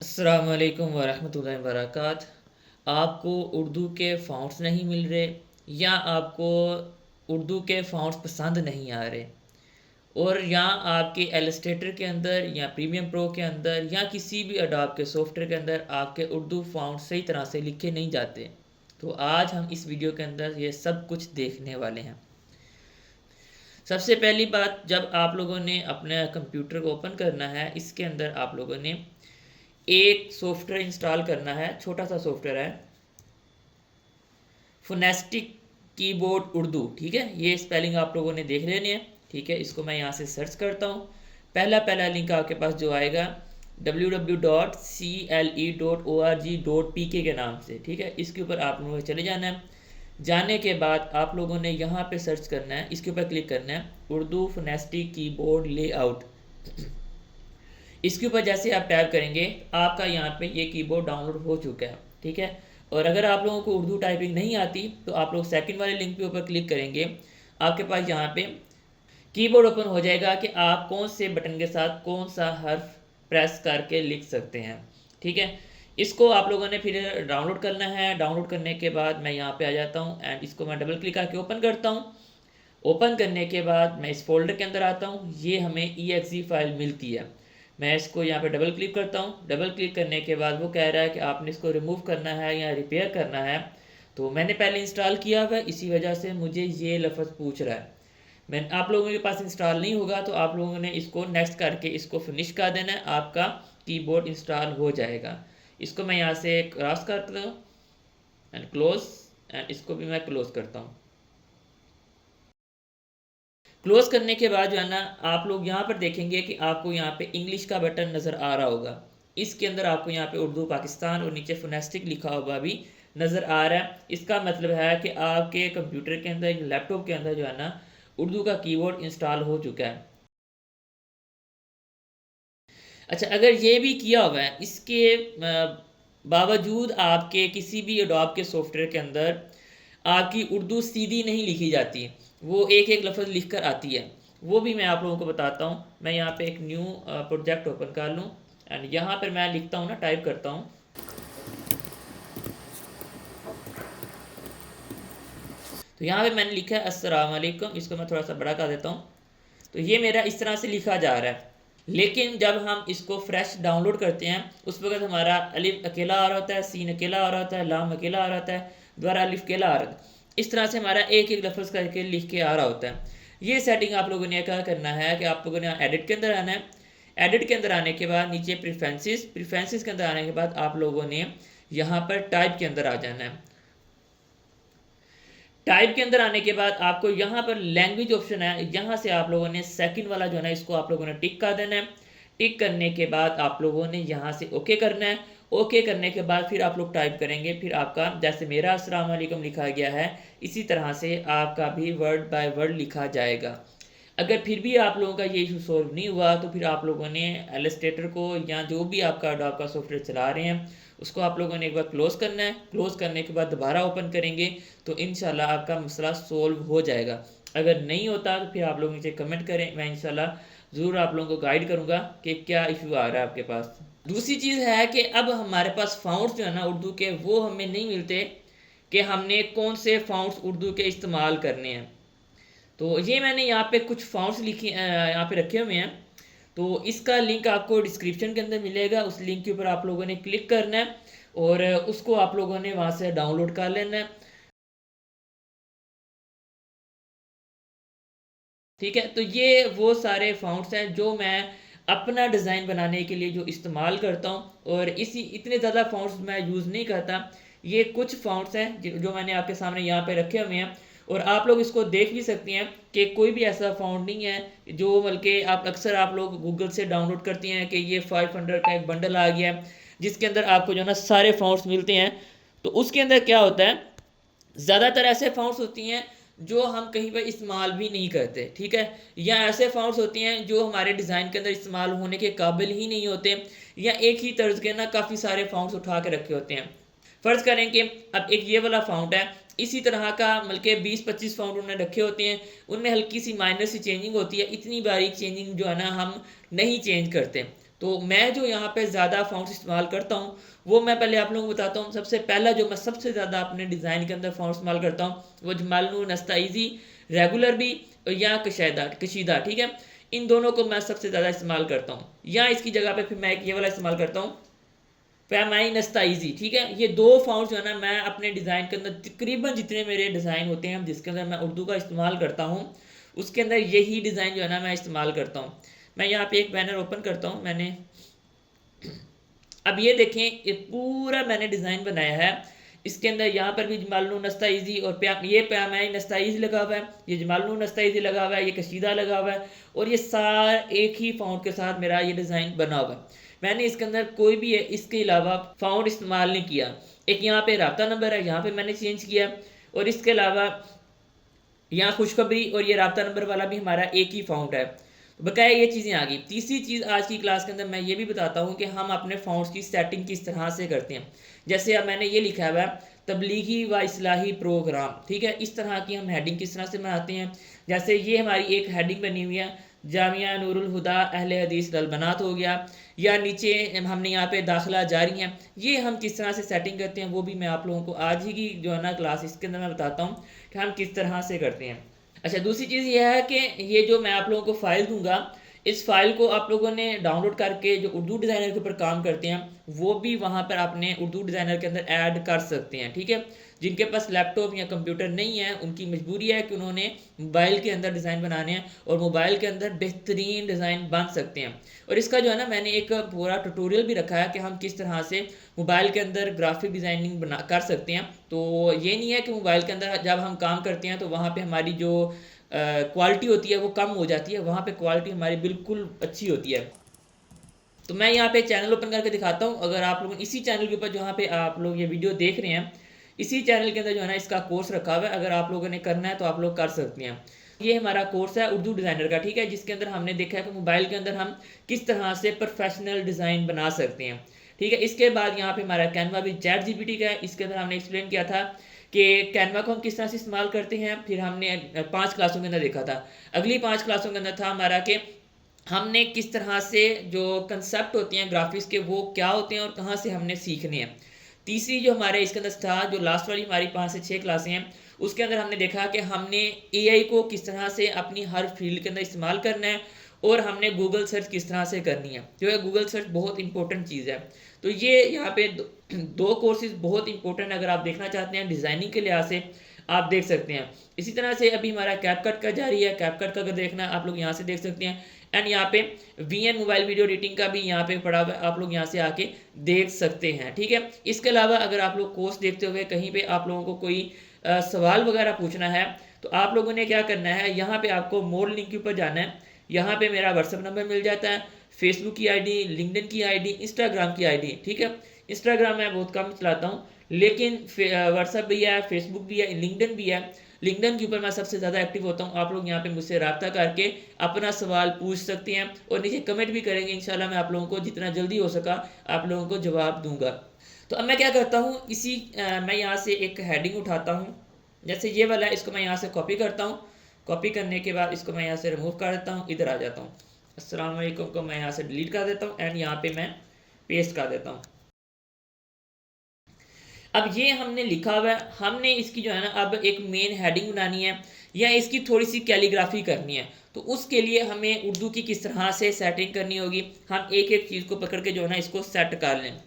अस्सलाम वालेकुम वरहमतुल्लाहि वबरकात। आपको उर्दू के फ़ॉन्ट्स नहीं मिल रहे या आपको उर्दू के फ़ॉन्ट्स पसंद नहीं आ रहे और या आपके एलिस्टेटर के अंदर या प्रीमियम प्रो के अंदर या किसी भी अडोब के सॉफ्टवेयर के अंदर आपके उर्दू फ़ॉन्ट्स सही तरह से लिखे नहीं जाते, तो आज हम इस वीडियो के अंदर ये सब कुछ देखने वाले हैं। सबसे पहली बात, जब आप लोगों ने अपने कंप्यूटर को ओपन करना है, इसके अंदर आप लोगों ने एक सॉफ्टवेयर इंस्टॉल करना है। छोटा सा सॉफ्टवेयर है, फोनेस्टिक कीबोर्ड उर्दू। ठीक है, ये स्पेलिंग आप लोगों ने देख लेनी है। ठीक है, इसको मैं यहाँ से सर्च करता हूँ। पहला लिंक आपके पास जो आएगा www.cle.org.pk के नाम से। ठीक है, इसके ऊपर आप लोगों को चले जाना है। जाने के बाद आप लोगों ने यहाँ पे सर्च करना है, इसके ऊपर क्लिक करना है, उर्दू फोनेस्टिक कीबोर्ड लेआउट। इसके ऊपर जैसे आप टैप करेंगे, आपका यहाँ पे ये कीबोर्ड डाउनलोड हो चुका है। ठीक है, और अगर आप लोगों को उर्दू टाइपिंग नहीं आती तो आप लोग सेकंड वाले लिंक के ऊपर क्लिक करेंगे। आपके पास यहाँ पे कीबोर्ड ओपन हो जाएगा कि आप कौन से बटन के साथ कौन सा हर्फ प्रेस करके लिख सकते हैं। ठीक है, इसको आप लोगों ने फिर डाउनलोड करना है। डाउनलोड करने के बाद मैं यहाँ पे आ जाता हूँ एंड इसको मैं डबल क्लिक करके ओपन करता हूँ। ओपन करने के बाद मैं इस फोल्डर के अंदर आता हूँ। ये हमें exe फाइल मिलती है। मैं इसको यहाँ पे डबल क्लिक करता हूँ। डबल क्लिक करने के बाद वो कह रहा है कि आपने इसको रिमूव करना है या रिपेयर करना है। तो मैंने पहले इंस्टॉल किया हुआ है, इसी वजह से मुझे ये लफ्ज़ पूछ रहा है। मैं आप लोगों के पास इंस्टॉल नहीं होगा तो आप लोगों ने इसको नेक्स्ट करके इसको फिनिश कर देना है, आपका कीबोर्ड इंस्टॉल हो जाएगा। इसको मैं यहाँ से क्रॉस करता हूँ एंड क्लोज, एंड इसको भी मैं क्लोज करता हूँ। क्लोज करने के बाद जो है ना, आप लोग यहाँ पर देखेंगे कि आपको यहाँ पे इंग्लिश का बटन नज़र आ रहा होगा। इसके अंदर आपको यहाँ पे उर्दू पाकिस्तान और नीचे फोनेस्टिक लिखा हुआ भी नज़र आ रहा है। इसका मतलब है कि आपके कंप्यूटर के अंदर, लैपटॉप के अंदर जो है ना, उर्दू का कीबोर्ड इंस्टॉल हो चुका है। अच्छा, अगर ये भी किया हुआ है, इसके बावजूद आपके किसी भी एडोब के सॉफ्टवेयर के अंदर आपकी उर्दू सीधी नहीं लिखी जाती, वो एक एक लफ्ज़ लिख कर आती है, वो भी मैं आप लोगों को बताता हूँ। मैं यहाँ पे एक न्यू प्रोजेक्ट ओपन कर लूँ एंड यहाँ पर मैं लिखता हूँ ना, टाइप करता हूँ। तो यहाँ पे मैंने लिखा है अस्सलाम वालेकुम। इसको मैं थोड़ा सा बड़ा कर देता हूँ। तो ये मेरा इस तरह से लिखा जा रहा है। लेकिन जब हम इसको फ्रेश डाउनलोड करते हैं, उस वक्त हमारा अलिफ अकेला आ रहा होता है, सीन अकेला आ रहा होता है, लाम अकेला आ रहा होता है, दोबारा अलिफ अकेला आ रहा है। इस तरह से हमारा एक एक लफ्ज़ करके लिख के आ रहा होता है। ये सेटिंग आप लोगों ने क्या करना है कि आप लोगों ने एडिट के अंदर आना है। एडिट के अंदर आने के बाद नीचे प्रीफरेंसेस के अंदर आने के बाद आप लोगों ने यहाँ पर टाइप के अंदर आ जाना है। टाइप के अंदर आने के बाद आपको यहाँ पर लैंग्वेज ऑप्शन है, यहाँ से आप लोगों ने सेकंड वाला जो है ना, इसको आप लोगों ने टिक कर देना है। टिक करने के बाद आप लोगों ने यहाँ से ओके करना है। ओके करने के बाद फिर आप लोग टाइप करेंगे, फिर आपका जैसे मेरा अस्सलाम वालेकुम लिखा गया है, इसी तरह से आपका भी वर्ड बाय वर्ड लिखा जाएगा। अगर फिर भी आप लोगों का ये इशू सॉल्व नहीं हुआ तो फिर आप लोगों ने एलिस्टेटर को या जो भी आपका अडोब का सॉफ्टवेयर चला रहे हैं, उसको आप लोगों ने एक बार क्लोज करना है। क्लोज करने के बाद दोबारा ओपन करेंगे तो इंशाल्लाह आपका मसला सोल्व हो जाएगा। अगर नहीं होता तो फिर आप लोग नीचे कमेंट करें, मैं इंशाल्लाह ज़रूर आप लोगों को गाइड करूँगा कि क्या इशू आ रहा है आपके पास। दूसरी चीज़ है कि अब हमारे पास फाउंट्स जो है ना उर्दू के, वो हमें नहीं मिलते कि हमने कौन से फाउंट्स उर्दू के इस्तेमाल करने हैं। तो ये मैंने यहाँ पे कुछ फाउंट्स लिखे यहाँ पे रखे हुए हैं। तो इसका लिंक आपको डिस्क्रिप्शन के अंदर मिलेगा। उस लिंक के ऊपर आप लोगों ने क्लिक करना है और उसको आप लोगों ने वहाँ से डाउनलोड कर लेना है। ठीक है, तो ये वो सारे फाउंट्स हैं जो मैं अपना डिज़ाइन बनाने के लिए जो इस्तेमाल करता हूँ, और इसी इतने ज़्यादा फाउंट्स मैं यूज़ नहीं करता। ये कुछ फाउंट्स हैं जो मैंने आपके सामने यहाँ पे रखे हुए हैं, और आप लोग इसको देख भी सकती हैं कि कोई भी ऐसा फाउंट नहीं है जो, बल्कि आप अक्सर आप लोग गूगल से डाउनलोड करती हैं कि ये 500 का एक बंडल आ गया है जिसके अंदर आपको जो है ना सारे फाउंट्स मिलते हैं। तो उसके अंदर क्या होता है, ज़्यादातर ऐसे फाउंट्स होती हैं जो हम कहीं पर इस्तेमाल भी नहीं करते। ठीक है, या ऐसे फाउंट्स होती हैं जो हमारे डिज़ाइन के अंदर इस्तेमाल होने के काबिल ही नहीं होते, या एक ही तर्ज के ना काफ़ी सारे फाउंट्स उठा के रखे होते हैं। फ़र्ज़ करें कि अब एक ये वाला फाउंट है, इसी तरह का बल्कि 20-25 फाउंट उन्होंने रखे होते हैं, उनमें हल्की सी माइनर सी चेंजिंग होती है, इतनी बारीक चेंजिंग जो है ना हम नहीं चेंज करते। तो मैं जो यहाँ पे ज़्यादा फ़ॉन्ट्स इस्तेमाल करता हूँ वो मैं पहले आप लोगों को बताता हूँ। सबसे पहला जो मैं सबसे ज़्यादा अपने डिज़ाइन के अंदर फ़ॉन्ट इस्तेमाल करता हूँ वो जमालनूर नस्ताइज़ी रेगुलर भी या कशीदा, ठीक है। इन दोनों को मैं सबसे ज़्यादा इस्तेमाल करता हूँ। या इसकी जगह पे फिर मैं एक ये वाला इस्तेमाल करता हूँ पैमाइन नस्ताइज़ी, ठीक है। ये दो फ़ॉन्ट्स जो है ना मैं अपने डिज़ाइन के अंदर तकरीबन जितने मेरे डिज़ाइन होते हैं जिसके अंदर मैं उर्दू का इस्तेमाल करता हूँ उसके अंदर यही डिज़ाइन जो है ना मैं इस्तेमाल करता हूँ। मैं यहाँ पे एक बैनर ओपन करता हूँ मैंने। अब ये देखें ये पूरा मैंने डिज़ाइन बनाया है। इसके अंदर यहाँ पर भी जमालनूर नस्ताइज़ी और ये पैमाइन नस्ताइज़ी लगा हुआ है, ये जमालनूर नस्ताइज़ी लगा हुआ है, ये कशीदा लगा हुआ है और ये सारा एक ही फ़ॉन्ट के साथ मेरा ये डिज़ाइन बना हुआ है। मैंने इसके अंदर कोई भी इसके अलावा फ़ॉन्ट इस्तेमाल नहीं किया। एक यहाँ पे राब्ता नंबर है, यहाँ पे मैंने चेंज किया और इसके अलावा यहाँ खुशखबरी और ये राब्ता नंबर वाला भी हमारा एक ही फ़ॉन्ट है। बकाया ये चीज़ें आ गई। तीसरी चीज़ आज की क्लास के अंदर मैं ये भी बताता हूँ कि हम अपने फ़ॉन्ट्स की सेटिंग किस तरह से करते हैं। जैसे अब मैंने ये लिखा हुआ है तबलीगी व इस्लाही प्रोग्राम, ठीक है। इस तरह की हम हेडिंग किस तरह से बनाते हैं। जैसे ये हमारी एक हेडिंग बनी हुई है जामिया नूरुल हुदा अहले हदीस दल बनात हो गया, या नीचे हमने यहाँ पे दाखिला जारी है। ये हम किस तरह से सेटिंग करते हैं वो भी मैं आप लोगों को आज ही की जो है ना क्लास इसके अंदर मैं बताता हूँ कि हम किस तरह से करते हैं। अच्छा, दूसरी चीज़ यह है कि ये जो मैं आप लोगों को फ़ाइल दूंगा इस फाइल को आप लोगों ने डाउनलोड करके जो उर्दू डिज़ाइनर के ऊपर काम करते हैं वो भी वहाँ पर अपने उर्दू डिज़ाइनर के अंदर ऐड कर सकते हैं, ठीक है। जिनके पास लैपटॉप या कंप्यूटर नहीं है उनकी मजबूरी है कि उन्होंने मोबाइल के अंदर डिज़ाइन बनाने हैं और मोबाइल के अंदर बेहतरीन डिज़ाइन बन सकते हैं। और इसका जो है ना मैंने एक पूरा ट्यूटोरियल भी रखा है कि हम किस तरह से मोबाइल के अंदर ग्राफिक डिज़ाइनिंग बना कर सकते हैं। तो ये नहीं है कि मोबाइल के अंदर जब हम काम करते हैं तो वहाँ पर हमारी जो क्वालिटी होती है वो कम हो जाती है, वहाँ पे क्वालिटी हमारी बिल्कुल अच्छी होती है। तो मैं यहाँ पे चैनल ओपन करके दिखाता हूँ। अगर आप लोग इसी चैनल के ऊपर जहाँ पे आप लोग ये वीडियो देख रहे हैं इसी चैनल के अंदर जो है ना इसका कोर्स रखा हुआ है। अगर आप लोगों ने करना है तो आप लोग कर सकते हैं। ये हमारा कोर्स है उर्दू डिज़ाइनर का, ठीक है, जिसके अंदर हमने देखा है कि मोबाइल के अंदर हम किस तरह से प्रोफेशनल डिज़ाइन बना सकते हैं, ठीक है। इसके बाद यहाँ पे हमारा कैनवा भी ChatGPT का है। इसके अंदर हमने एक्सप्लेन किया था कि कैनवा को हम किस तरह से इस्तेमाल करते हैं। फिर हमने 5 क्लासों के अंदर देखा था। अगली 5 क्लासों के अंदर था हमारा कि हमने किस तरह से जो कंसेप्ट होते हैं ग्राफिक्स के वो क्या होते हैं और कहाँ से हमने सीखने हैं। तीसरी जो हमारे इसके अंदर था जो लास्ट वाली हमारी 5 से 6 क्लासें हैं उसके अंदर हमने देखा कि हमने AI को किस तरह से अपनी हर फील्ड के अंदर इस्तेमाल करना है और हमने गूगल सर्च किस तरह से करनी है। जो है गूगल सर्च बहुत इंपॉर्टेंट चीज़ है। तो ये यहाँ पे दो कोर्सेज बहुत इंपॉर्टेंट अगर आप देखना चाहते हैं डिज़ाइनिंग के लिहाज से आप देख सकते हैं। इसी तरह से अभी हमारा कैपकट का जारी है। कैपकट का अगर देखना है आप लोग यहाँ से देख सकते हैं। एंड यहाँ पे VN मोबाइल वीडियो एडिटिंग का भी यहाँ पे पड़ा हुआ है, आप लोग यहाँ से आके देख सकते हैं, ठीक है। इसके अलावा अगर आप लोग कोर्स देखते हुए कहीं पे आप लोगों को कोई सवाल वगैरह पूछना है तो आप लोगों ने क्या करना है, यहाँ पे आपको मोर लिंक के ऊपर जाना है। यहाँ पे मेरा व्हाट्सअप नंबर मिल जाता है, फेसबुक की ID, लिंक्डइन की ID, इंस्टाग्राम की ID, ठीक है। इंस्टाग्राम मैं बहुत कम चलाता हूँ लेकिन व्हाट्सअप भी है, फेसबुक भी है, लिंक्डइन भी है। लिंक्डइन के ऊपर मैं सबसे ज़्यादा एक्टिव होता हूँ। आप लोग यहाँ पे मुझसे रब्ता करके अपना सवाल पूछ सकते हैं और नीचे कमेंट भी करेंगे। इंशाल्लाह मैं आप लोगों को जितना जल्दी हो सका आप लोगों को जवाब दूंगा। तो अब मैं क्या करता हूँ मैं यहाँ से एक हेडिंग उठाता हूँ। जैसे ये वाला है इसको मैं यहाँ से कॉपी करता हूँ। कॉपी करने के बाद इसको मैं यहाँ से रिमूव कर देता हूँ, इधर आ जाता हूँ। अस्सलाम वालेकुम को मैं यहाँ से डिलीट कर देता हूँ एंड यहाँ पे मैं पेस्ट कर देता हूँ। अब ये हमने लिखा हुआ है, हमने इसकी जो है ना अब एक मेन हेडिंग बनानी है या इसकी थोड़ी सी कैलीग्राफी करनी है। तो उसके लिए हमें उर्दू की किस तरह से सेटिंग करनी होगी, हम एक एक चीज़ को पकड़ के जो है ना इसको सेट कर लें।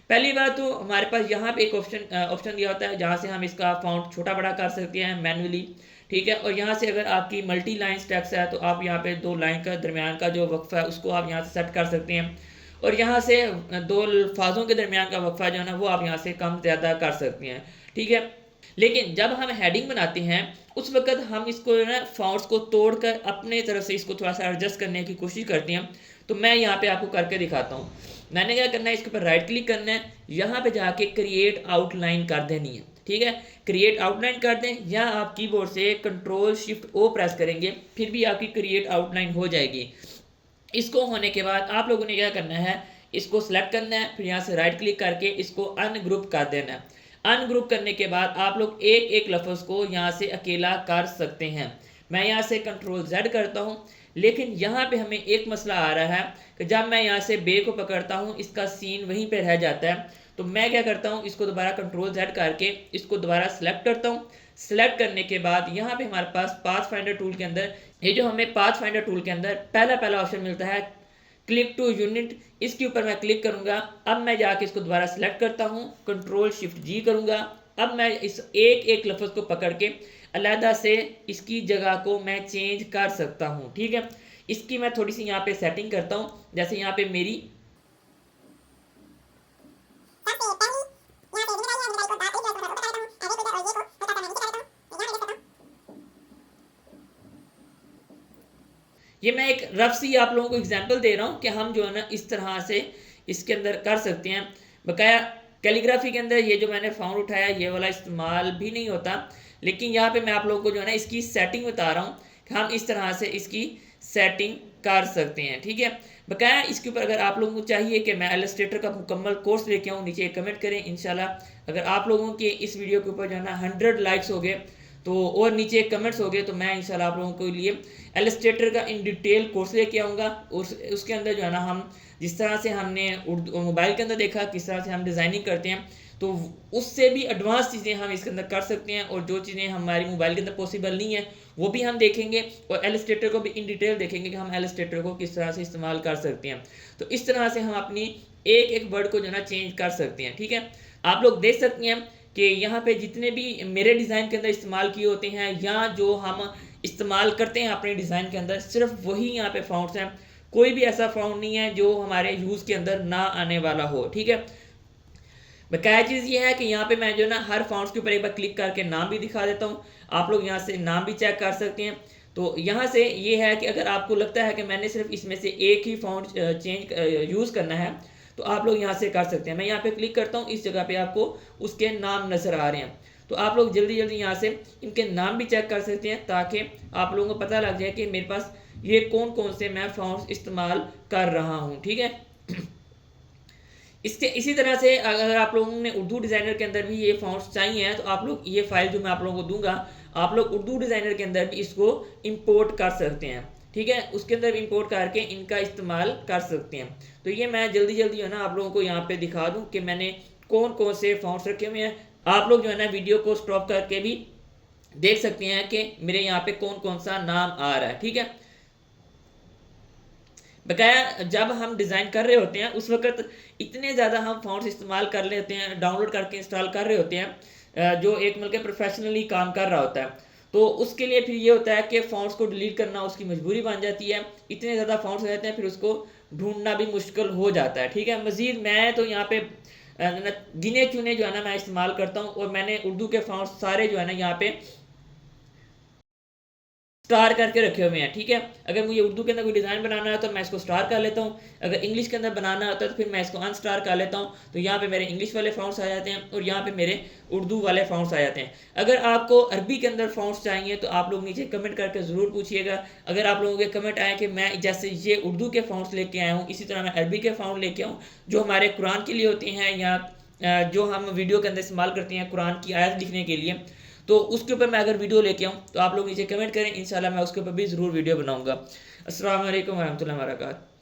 पहली बात तो हमारे पास यहाँ पे एक ऑप्शन दिया होता है जहाँ से हम इसका फ़ॉन्ट छोटा बड़ा कर सकते हैं मैनुअली, ठीक है। और यहाँ से अगर आपकी मल्टी लाइन टेक्स्ट है तो आप यहाँ पे 2 लाइन का दरमियान का जो वक्फा है उसको आप यहाँ से सेट कर सकते हैं और यहाँ से 2 अल्फाजों के दरमियान का वक्फा जो है ना वो आप यहाँ से कम ज़्यादा कर सकते हैं, ठीक है। लेकिन जब हम हेडिंग बनाते हैं उस वक्त हम इसको ना फ़ॉन्ट्स को तोड़कर अपने तरफ से इसको थोड़ा सा एडजस्ट करने की कोशिश करते हैं। तो मैं यहाँ पे आपको करके दिखाता हूँ। मैंने क्या करना है, इसके ऊपर राइट क्लिक करना है, यहाँ पे जाके क्रिएट आउटलाइन कर देनी है, ठीक है। क्रिएट आउटलाइन कर दें या आप कीबोर्ड से Ctrl+Shift+O प्रेस करेंगे फिर भी आपकी क्रिएट आउटलाइन हो जाएगी। इसको होने के बाद आप लोगों ने क्या करना है, इसको सेलेक्ट करना है, फिर यहाँ से राइट क्लिक करके इसको अनग्रुप कर देना है। अनग्रुप करने के बाद आप लोग एक एक लफ्ज़ को यहाँ से अकेला कर सकते हैं। मैं यहाँ से Ctrl+Z करता हूँ। लेकिन यहाँ पे हमें एक मसला आ रहा है कि जब मैं यहाँ से बे को पकड़ता हूँ इसका सीन वहीं पे रह जाता है। तो मैं क्या करता हूँ, इसको दोबारा कंट्रोल Z करके इसको दोबारा सेलेक्ट करता हूँ। सेलेक्ट करने के बाद यहाँ पे हमारे पास पाथ फाइंडर टूल के अंदर ये जो हमें पाथ फाइंडर टूल के अंदर पहला ऑप्शन मिलता है क्लिक टू यूनिट, इसके ऊपर मैं क्लिक करूंगा। अब मैं जाके इसको दोबारा सेलेक्ट करता हूँ, कंट्रोल शिफ्ट G करूंगा। अब मैं इस एक एक लफ्ज़ को पकड़ के अलहदा से इसकी जगह को मैं चेंज कर सकता हूँ। ठीक है, इसकी मैं थोड़ी सी यहाँ पे सेटिंग करता हूँ। जैसे यहाँ पे मेरी ये मैं एक रफ सी आप लोगों को एग्जांपल दे रहा हूँ कि हम जो है ना इस तरह से इसके अंदर कर सकते हैं। बकाया कैलीग्राफी के अंदर ये जो मैंने फाउंड उठाया ये वाला इस्तेमाल भी नहीं होता, लेकिन यहाँ पे मैं आप लोगों को जो है ना इसकी सेटिंग बता रहा हूँ कि हम इस तरह से इसकी सेटिंग कर सकते हैं। ठीक है, बकाया इसके ऊपर अगर आप लोगों को चाहिए कि मैं इलस्ट्रेटर का मुकम्मल कोर्स लेके आऊँ, नीचे कमेंट करें। इंशाल्लाह अगर आप लोगों के इस वीडियो के ऊपर जो है ना 100 लाइक्स हो गए तो और नीचे कमेंट्स हो गए तो मैं इंशाल्लाह आप लोगों के लिए इलस्ट्रेटर का इन डिटेल कोर्स लेके आऊँगा। उसके अंदर जो है ना हम जिस तरह से हमने उर्दू मोबाइल के अंदर देखा किस तरह से हम डिज़ाइनिंग करते हैं, तो उससे भी एडवांस चीज़ें हम इसके अंदर कर सकते हैं। और जो चीज़ें हमारी मोबाइल के अंदर पॉसिबल नहीं है वो भी हम देखेंगे और इलस्ट्रेटर को भी इन डिटेल देखेंगे कि हम इलस्ट्रेटर को किस तरह से इस्तेमाल कर सकते हैं। तो इस तरह से हम अपनी एक एक वर्ड को जो है ना चेंज कर सकते हैं। ठीक है, आप लोग देख सकते हैं कि यहाँ पे जितने भी मेरे डिज़ाइन के अंदर इस्तेमाल किए होते हैं या जो हम इस्तेमाल करते हैं अपने डिज़ाइन के अंदर, सिर्फ वही यहाँ पे फाउंड्स हैं। कोई भी ऐसा फाउंड नहीं है जो हमारे यूज़ के अंदर ना आने वाला हो। ठीक है, बकाया चीज़ ये है कि यहाँ पे मैं जो ना हर फाउंड्स के ऊपर एक बार क्लिक करके नाम भी दिखा देता हूँ। आप लोग यहाँ से नाम भी चेक कर सकते हैं। तो यहाँ से ये है कि अगर आपको लगता है कि मैंने सिर्फ इसमें से एक ही फाउंड चेंज यूज़ करना है तो आप लोग यहाँ से कर सकते हैं। मैं यहाँ पे क्लिक करता हूँ, इस जगह पे आपको उसके नाम नज़र आ रहे हैं। तो आप लोग जल्दी जल्दी यहाँ से इनके नाम भी चेक कर सकते हैं ताकि आप लोगों को पता लग जाए कि मेरे पास ये कौन कौन से मैं फाउंड्स इस्तेमाल कर रहा हूँ। ठीक है, इसके इसी तरह से अगर आप लोगों ने उर्दू डिज़ाइनर के अंदर भी ये फाउंड्स चाहिए हैं तो आप लोग ये फाइल जो मैं आप लोगों को दूंगा आप लोग उर्दू डिज़ाइनर के अंदर भी इसको इंपोर्ट कर सकते हैं। ठीक है, उसके अंदर इंपोर्ट करके इनका इस्तेमाल कर सकते हैं। तो ये मैं जल्दी जल्दी है ना आप लोगों को यहाँ पे दिखा दूँ कि मैंने कौन कौन से फाउंड्स रखे हुए हैं। आप लोग जो है ना वीडियो को स्टॉप करके भी देख सकते हैं कि मेरे यहाँ पे कौन कौन सा नाम आ रहा है। ठीक है, बकाया जब हम डिज़ाइन कर रहे होते हैं उस वक्त इतने ज़्यादा हम फाउंड्स इस्तेमाल कर लेते हैं, डाउनलोड करके इंस्टॉल कर रहे होते हैं जो एक मतलब प्रोफेशनली काम कर रहा होता है। तो उसके लिए फिर ये होता है कि फाउंड्स को डिलीट करना उसकी मजबूरी बन जाती है। इतने ज़्यादा फाउंड्स हो जाते हैं फिर उसको ढूंढना भी मुश्किल हो जाता है। ठीक है, मज़ीद मैं तो यहाँ पे गिने चुने जो है ना मैं इस्तेमाल करता हूँ और मैंने उर्दू के फाउंड्स सारे जो है ना यहाँ पे स्टार करके रखे हुए हैं। ठीक है, अगर मुझे उर्दू के अंदर कोई डिज़ाइन बनाना है तो मैं इसको स्टार कर लेता हूँ। अगर इंग्लिश के अंदर बनाना होता है तो फिर मैं इसको अनस्टार कर लेता हूँ। तो यहाँ पे मेरे इंग्लिश वाले फाउंड्स आ जाते हैं और यहाँ पे मेरे उर्दू वाले फाउंड्स आ जाते हैं। अगर आपको अरबी के अंदर फाउंड्स चाहिए तो आप लोग नीचे कमेंट करके ज़रूर पूछिएगा। अगर आप लोगों के कमेंट आए कि मैं जैसे ये उर्दू के फाउंड्स लेके आया हूँ इसी तरह मैं अरबी के फाउंड लेके आऊँ जो हमारे कुरान के लिए होते हैं या जो हम वीडियो के अंदर इस्तेमाल करते हैं कुरान की आयत लिखने के लिए, तो उसके ऊपर मैं अगर वीडियो लेके आऊँ तो आप लोग नीचे कमेंट करें। इंशाल्लाह मैं उसके ऊपर भी ज़रूर वीडियो बनाऊँगा। अस्सलाम वालेकुम रहमतुल्लाहि व बरकातहू।